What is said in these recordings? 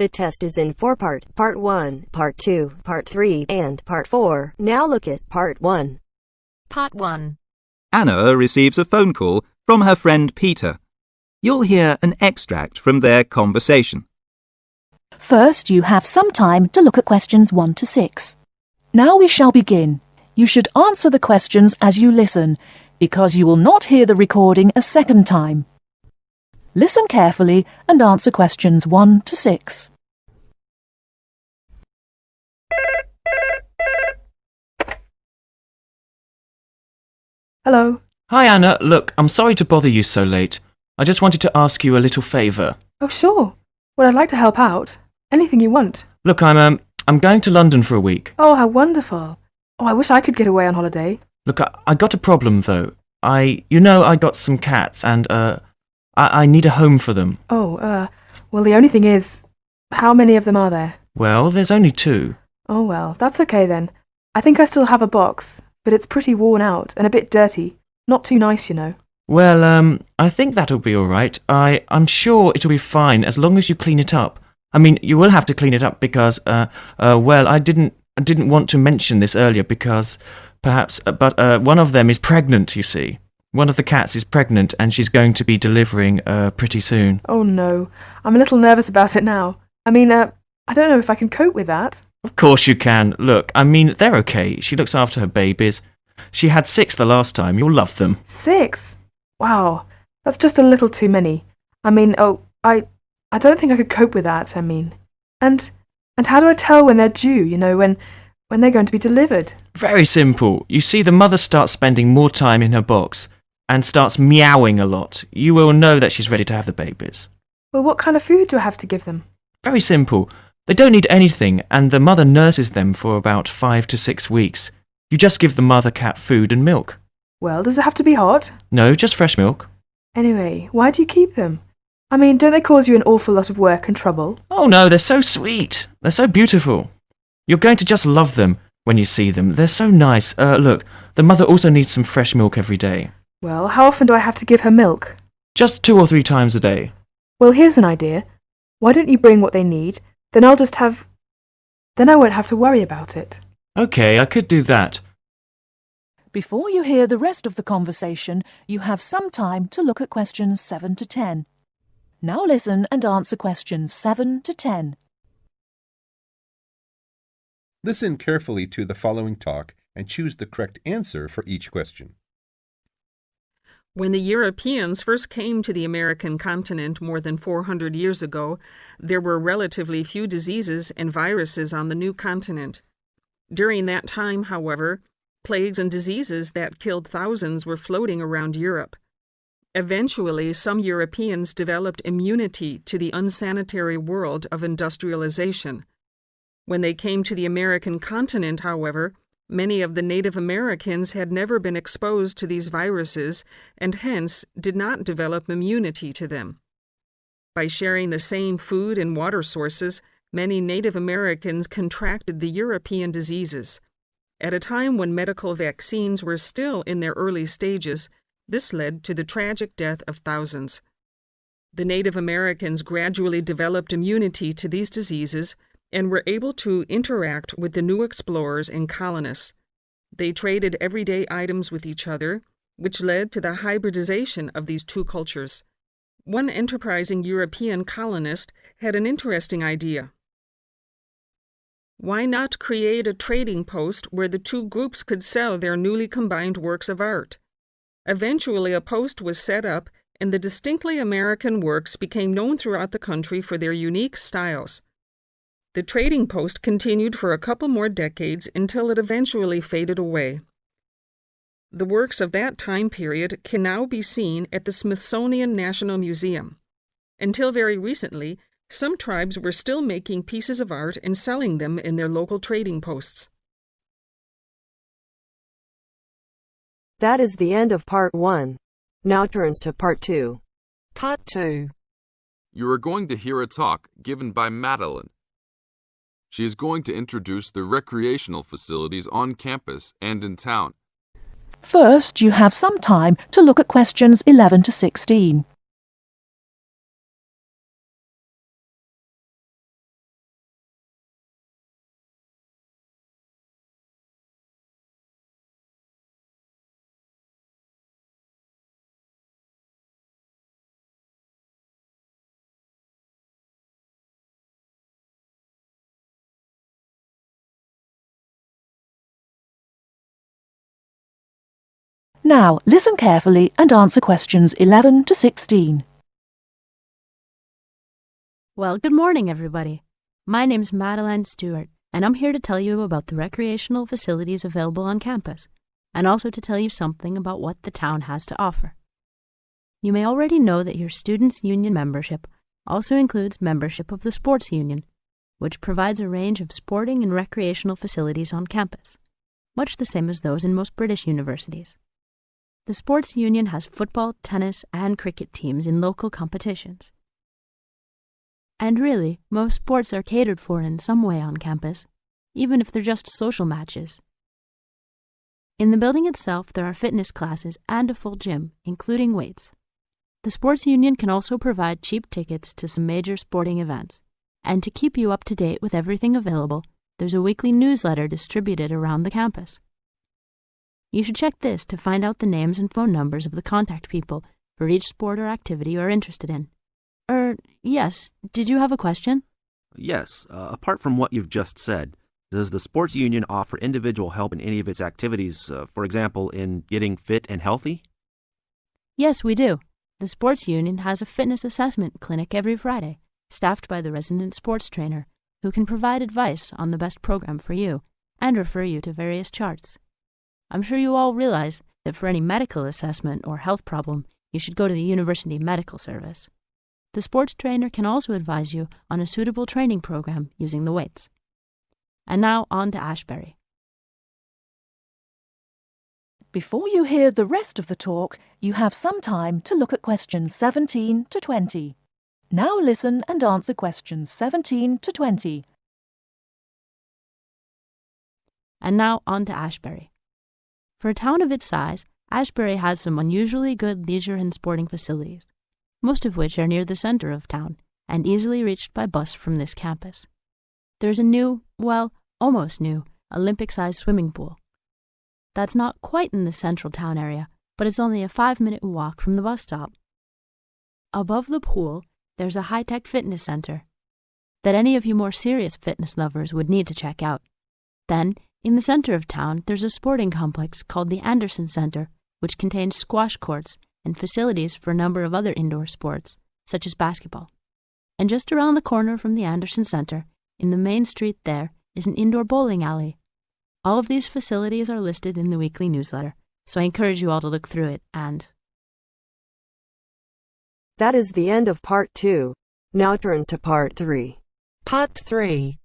The test is in 4 parts. Part 1, Part 2, Part 3, and Part 4. Now look at Part 1. Part 1. Anna receives a phone call from her friend Peter. You'll hear an extract from their conversation. First, you have some time to look at questions 1 to 6. Now we shall begin. You should answer the questions as you listen, because you will not hear the recording a second time. Listen carefully and answer questions 1 to 6. Hello. Hi Anna, look, I'm sorry to bother you so late. I just wanted to ask you a little favour. Oh, sure. Well, I'd like to help out. Anything you want. Look, I'm going to London for a week. Oh, how wonderful. Oh, I wish I could get away on holiday. Look, I got a problem though. I got some cats and, I need a home for them. Oh, well, the only thing is, how many of them are there? Well, there's only 2. Oh, well, that's okay then. I think I still have a box, but it's pretty worn out and a bit dirty. Not too nice, you know. Well, I think that'll be all right. I'm sure it'll be fine as long as you clean it up. I mean, you will have to clean it up because, well, I didn't want to mention this earlier because perhaps, but one of them is pregnant, you see. One of the cats is pregnant and she's going to be delivering pretty soon. Oh, no. I'm a little nervous about it now. I mean, I don't know if I can cope with that. Of course you can. Look, I mean, they're okay. She looks after her babies. She had 6 the last time. You'll love them. 6? Wow. That's just a little too many. I mean, I don't think I could cope with that, I mean. And how do I tell when they're due, you know, when they're going to be delivered? Very simple. You see, the mother starts spending more time in her box and starts meowing a lot. You will know that she's ready to have the babies. Well, what kind of food do I have to give them? Very simple. They don't need anything, and the mother nurses them for about 5 to 6 weeks. You just give the mother cat food and milk. Well, does it have to be hot? No, just fresh milk. Anyway, why do you keep them? I mean, don't they cause you an awful lot of work and trouble? Oh no, they're so sweet. They're so beautiful. You're going to just love them when you see them. They're so nice. Look, the mother also needs some fresh milk every day. Well, how often do I have to give her milk? Just 2 or 3 times a day. Well, here's an idea. Why don't you bring what they need? Then I won't have to worry about it. Okay, I could do that. Before you hear the rest of the conversation, you have some time to look at questions 7 to 10. Now listen and answer questions 7 to 10. Listen carefully to the following talk and choose the correct answer for each question. When the Europeans first came to the American continent more than 400 years ago, there were relatively few diseases and viruses on the new continent. During that time, however, plagues and diseases that killed thousands were floating around Europe. Eventually, some Europeans developed immunity to the unsanitary world of industrialization. When they came to the American continent, however, many of the Native Americans had never been exposed to these viruses and hence did not develop immunity to them. By sharing the same food and water sources, many Native Americans contracted the European diseases. At a time when medical vaccines were still in their early stages, this led to the tragic death of thousands. The Native Americans gradually developed immunity to these diseases and were able to interact with the new explorers and colonists. They traded everyday items with each other, which led to the hybridization of these 2 cultures. One enterprising European colonist had an interesting idea. Why not create a trading post where the 2 groups could sell their newly combined works of art? Eventually, a post was set up, and the distinctly American works became known throughout the country for their unique styles. The trading post continued for a couple more decades until it eventually faded away. The works of that time period can now be seen at the Smithsonian National Museum. Until very recently, some tribes were still making pieces of art and selling them in their local trading posts. That is the end of Part 1. Now turns to Part 2. Part 2. You are going to hear a talk given by Madeline. She is going to introduce the recreational facilities on campus and in town. First, you have some time to look at questions 11 to 16. Now, listen carefully and answer questions 11 to 16. Well, good morning, everybody. My name's Madeline Stewart, and I'm here to tell you about the recreational facilities available on campus, and also to tell you something about what the town has to offer. You may already know that your Students' Union membership also includes membership of the Sports Union, which provides a range of sporting and recreational facilities on campus, much the same as those in most British universities. The Sports Union has football, tennis, and cricket teams in local competitions. And really, most sports are catered for in some way on campus, even if they're just social matches. In the building itself, there are fitness classes and a full gym, including weights. The Sports Union can also provide cheap tickets to some major sporting events. And to keep you up to date with everything available, there's a weekly newsletter distributed around the campus. You should check this to find out the names and phone numbers of the contact people for each sport or activity you are interested in. Yes, did you have a question? Yes, apart from what you've just said, does the Sports Union offer individual help in any of its activities, for example, in getting fit and healthy? Yes, we do. The Sports Union has a fitness assessment clinic every Friday, staffed by the resident sports trainer, who can provide advice on the best program for you and refer you to various charts. I'm sure you all realize that for any medical assessment or health problem, you should go to the University Medical Service. The sports trainer can also advise you on a suitable training program using the weights. And now on to Ashbury. Before you hear the rest of the talk, you have some time to look at questions 17 to 20. Now listen and answer questions 17 to 20. And now on to Ashbury. For a town of its size, Ashbury has some unusually good leisure and sporting facilities, most of which are near the center of town and easily reached by bus from this campus. There's a new, well, almost new, Olympic-sized swimming pool. That's not quite in the central town area, but it's only a 5-minute walk from the bus stop. Above the pool, there's a high-tech fitness center that any of you more serious fitness lovers would need to check out. Then, in the center of town, there's a sporting complex called the Anderson Center, which contains squash courts and facilities for a number of other indoor sports, such as basketball. And just around the corner from the Anderson Center, in the main street there, is an indoor bowling alley. All of these facilities are listed in the weekly newsletter, so I encourage you all to look through it and... That is the end of part 2. Now turns to part 3. Part 3.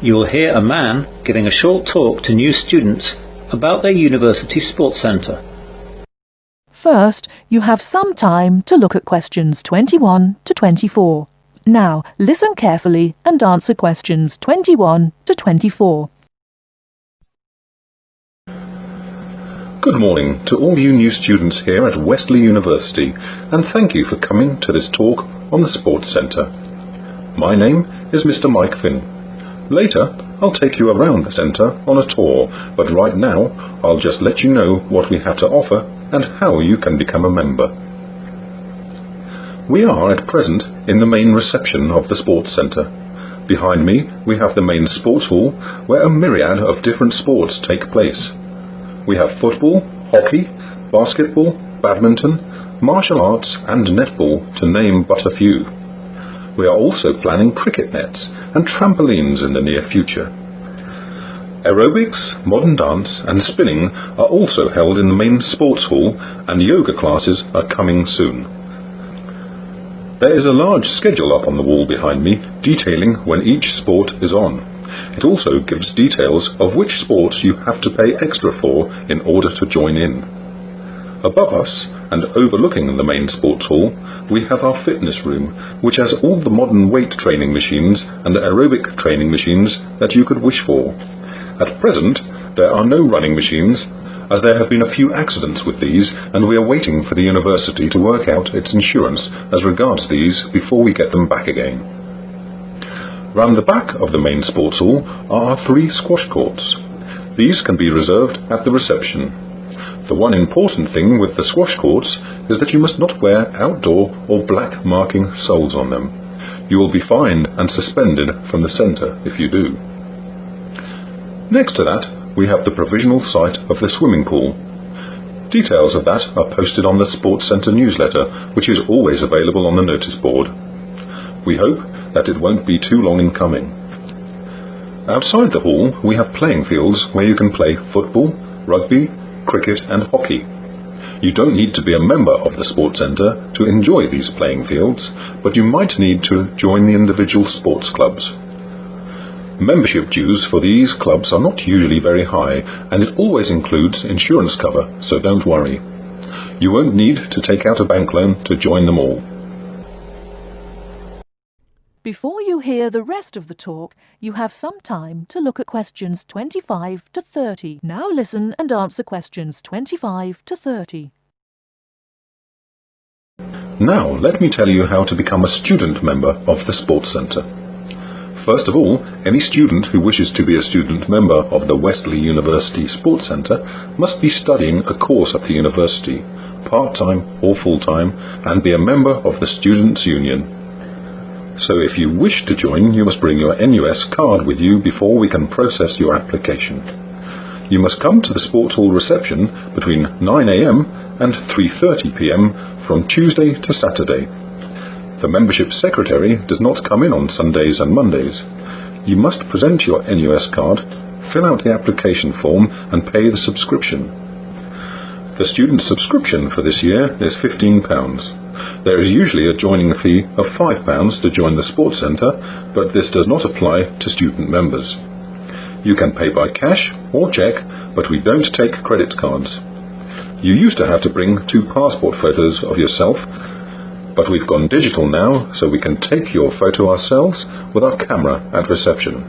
You'll hear a man giving a short talk to new students about their university sports centre. First, you have some time to look at questions 21 to 24. Now, listen carefully and answer questions 21 to 24. Good morning to all you new students here at Wesley University, and thank you for coming to this talk on the Sports Centre. My name is Mr. Mike Finn. Later, I'll take you around the centre on a tour, but right now, I'll just let you know what we have to offer and how you can become a member. We are at present in the main reception of the Sports Centre. Behind me, we have the main sports hall, where a myriad of different sports take place. We have football, hockey, basketball, badminton, martial arts and netball, to name but a few. We are also planning cricket nets and trampolines in the near future. Aerobics, modern dance and spinning are also held in the main sports hall, and yoga classes are coming soon. There is a large schedule up on the wall behind me detailing when each sport is on. It also gives details of which sports you have to pay extra for in order to join in. Above us, and overlooking the main sports hall, we have our fitness room, which has all the modern weight training machines and aerobic training machines that you could wish for. At present, there are no running machines, as there have been a few accidents with these, and we are waiting for the university to work out its insurance as regards these before we get them back again. Round the back of the main sports hall are our 3 squash courts. These can be reserved at the reception. The one important thing with the squash courts is that you must not wear outdoor or black marking soles on them. You will be fined and suspended from the centre if you do. Next to that, we have the provisional site of the swimming pool. Details of that are posted on the Sports Centre newsletter, which is always available on the notice board. We hope that it won't be too long in coming. Outside the hall, we have playing fields where you can play football, rugby, cricket and hockey. You don't need to be a member of the Sports Centre to enjoy these playing fields, but you might need to join the individual sports clubs. Membership dues for these clubs are not usually very high, and it always includes insurance cover, so don't worry. You won't need to take out a bank loan to join them all. Before you hear the rest of the talk, you have some time to look at questions 25 to 30. Now listen and answer questions 25 to 30. Now let me tell you how to become a student member of the Sports Centre. First of all, any student who wishes to be a student member of the Wesley University Sports Centre must be studying a course at the university, part-time or full-time, and be a member of the Students' Union. So if you wish to join, you must bring your NUS card with you before we can process your application. You must come to the Sports Hall reception between 9 AM and 3:30 PM from Tuesday to Saturday. The membership secretary does not come in on Sundays and Mondays. You must present your NUS card, fill out the application form and pay the subscription. The student subscription for this year is £15. There is usually a joining fee of £5 to join the Sports Centre, but this does not apply to student members. You can pay by cash or cheque, but we don't take credit cards. You used to have to bring 2 passport photos of yourself, but we've gone digital now, so we can take your photo ourselves with our camera at reception.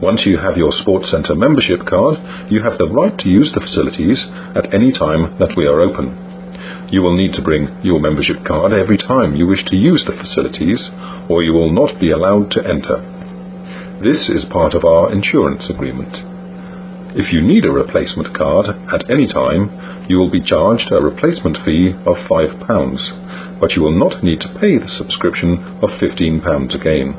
Once you have your Sports Centre membership card, you have the right to use the facilities at any time that we are open. You will need to bring your membership card every time you wish to use the facilities, or you will not be allowed to enter. This is part of our insurance agreement. If you need a replacement card at any time, you will be charged a replacement fee of £5, but you will not need to pay the subscription of £15 again.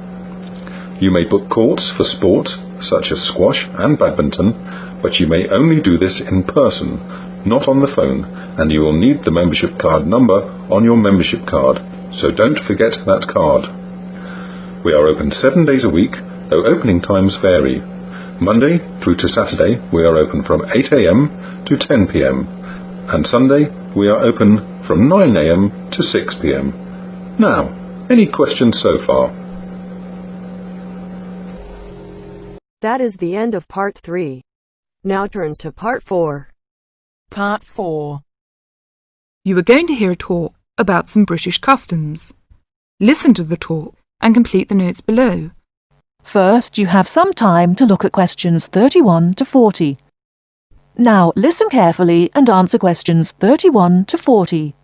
You may book courts for sport, such as squash and badminton, but you may only do this in person, not on the phone, and you will need the membership card number on your membership card, so don't forget that card. We are open 7 days a week, though opening times vary. Monday through to Saturday we are open from 8 AM to 10 PM, and Sunday we are open from 9 AM to 6 PM. Now, any questions so far? That is the end of part 3. Now turns to part 4. Part 4. You are going to hear a talk about some British customs. Listen to the talk and complete the notes below. First, you have some time to look at questions 31 to 40. Now listen carefully and answer questions 31 to 40.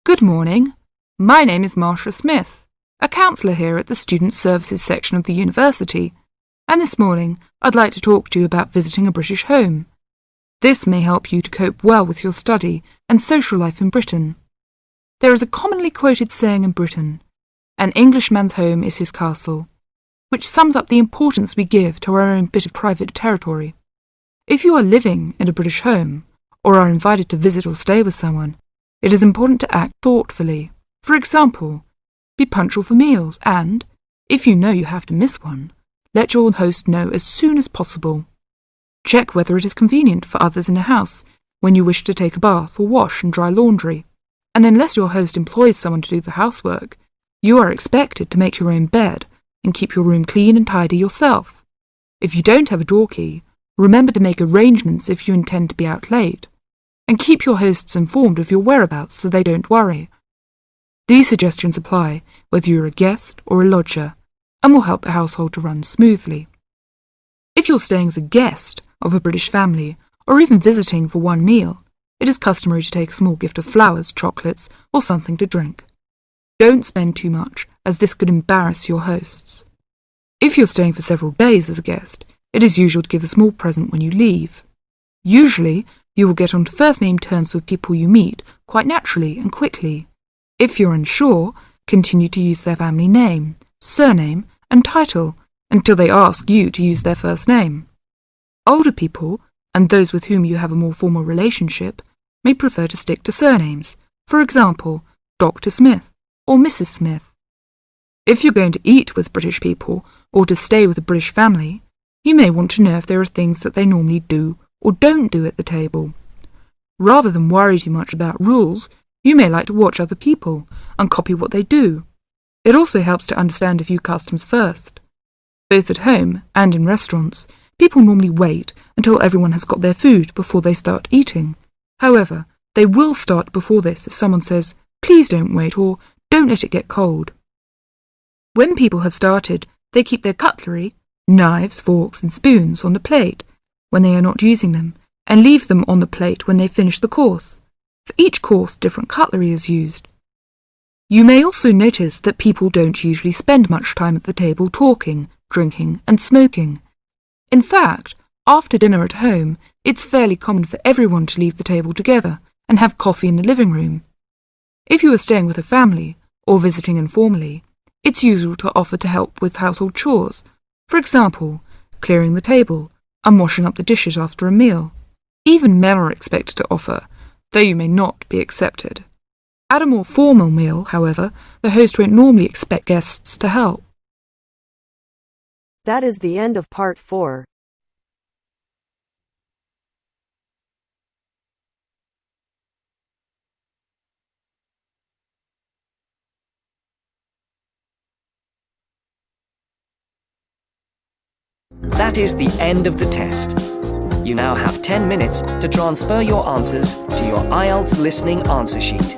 Good morning. My name is Marcia Smith, a counsellor here at the Student Services section of the university, and this morning I'd like to talk to you about visiting a British home. This may help you to cope well with your study and social life in Britain. There is a commonly quoted saying in Britain, "An Englishman's home is his castle," which sums up the importance we give to our own bit of private territory. If you are living in a British home, or are invited to visit or stay with someone, it is important to act thoughtfully. For example, be punctual for meals and, if you know you have to miss one, let your host know as soon as possible. Check whether it is convenient for others in a house when you wish to take a bath or wash and dry laundry. And unless your host employs someone to do the housework, you are expected to make your own bed and keep your room clean and tidy yourself. If you don't have a door key, remember to make arrangements if you intend to be out late, and keep your hosts informed of your whereabouts so they don't worry. These suggestions apply whether you're a guest or a lodger, and will help the household to run smoothly. If you're staying as a guest of a British family, or even visiting for one meal, it is customary to take a small gift of flowers, chocolates, or something to drink. Don't spend too much, as this could embarrass your hosts. If you're staying for several days as a guest, it is usual to give a small present when you leave. Usually, you will get onto first-name terms with people you meet quite naturally and quickly. If you're unsure, continue to use their family name, surname, and title until they ask you to use their first name. Older people, and those with whom you have a more formal relationship, may prefer to stick to surnames, for example, Dr. Smith or Mrs. Smith. If you're going to eat with British people or to stay with a British family, you may want to know if there are things that they normally do or don't do at the table. Rather than worry too much about rules, you may like to watch other people and copy what they do. It also helps to understand a few customs first. Both at home and in restaurants, people normally wait until everyone has got their food before they start eating. However, they will start before this if someone says, "Please don't wait," or "Don't let it get cold." When people have started, they keep their cutlery, knives, forks and spoons on the plate when they are not using them, and leave them on the plate when they finish the course. For each course, different cutlery is used. You may also notice that people don't usually spend much time at the table talking, drinking and smoking. In fact, after dinner at home, it's fairly common for everyone to leave the table together and have coffee in the living room. If you are staying with a family or visiting informally, it's usual to offer to help with household chores, for example, clearing the table and washing up the dishes after a meal. Even men are expected to offer, though you may not be accepted. At a more formal meal, however, the host won't normally expect guests to help. That is the end of part 4. That is the end of the test. You now have 10 minutes to transfer your answers to your IELTS listening answer sheet.